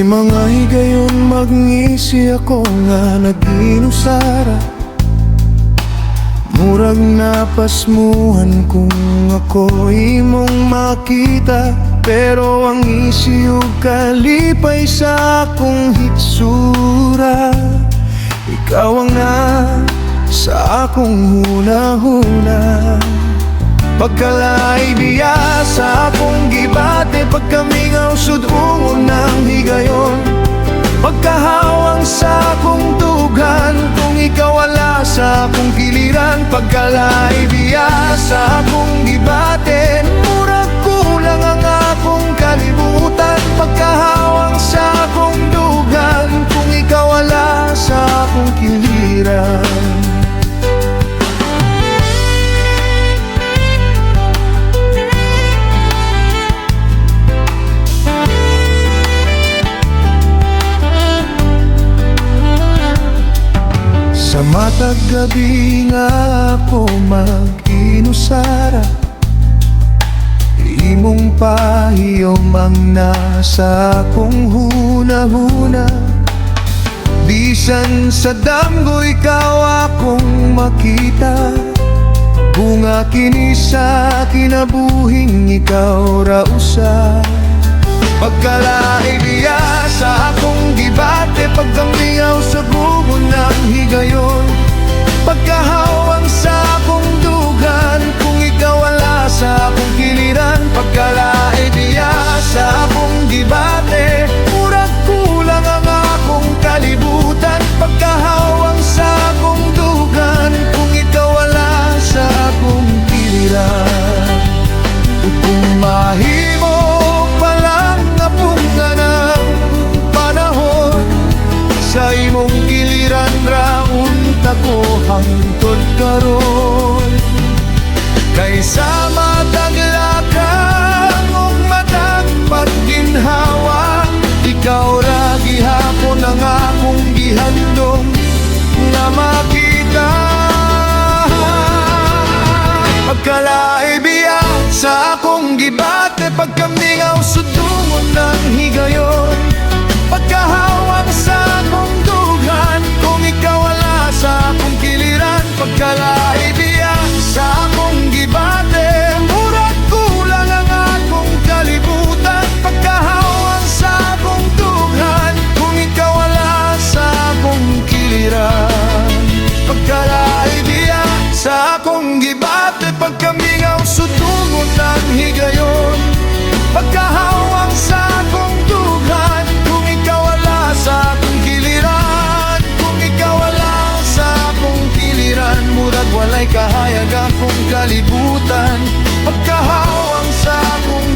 May mga higayon magngisi ako nga naginusara. Murag napasmuhan kung ako imong makita, pero ang isiyog kalipay sa akong hitsura. Ikaw ang na sa akong huna-huna. Pagkalay biya sa akong gibate, pagkamingaw sud-ungon ng higayon. Pagkahawang sa akong tugan, kung ikaw wala sa akong giliran. Pagkalay biya sa akong gibate, murag kulang ang akong kalibutan. Pagkahawang sa akong dugan, kung ikaw wala sa akong giliran. Sa matag gabi nga ako mag-inusara, imong pahiyom ang nasa akong huna-huna. Bisan sa damgo ikaw akong makita, bunga kini sa kinabuhing ikaw ra usa. Pagkalay biya sa akong gibate, pagkamingaw sa gugon ng higayon. Pagkahawang sa akong dugan, kung ikaw wala sa akong giliran. Pagkalay biya sa akong gibate, murag kulang ang akong kalibutan. Pagkahawang sa akong dugan, kung ikaw wala sa akong giliran. Kung mahimo sa imong giliran raunta ko hangtod karon. Kaysa matag lakang ug matag pagginhawa, ikaw ra gihapon ang akong gihandom nga makita. Pagkalay biya sa akong gibate, pagkamingaw sudungon ng higayon. Pagkahawang sa akong dugan, kung ikaw wala sa akong giliran. Pagkalay biya sa akong gibate, murag kulang ang akong kalibutan. Pagkahawang sa akong dugan, kung ikaw wala sa akong giliran. Pagkalay biya sa akong gibate, pagkamingaw sudungon ng higayon. Pagkahawang sa akong dugan, kung ikaw wala sa akong giliran. Kung ikaw wala sa akong giliran, murag walay kahayag akong kalibutan. Pagkahawang sa akong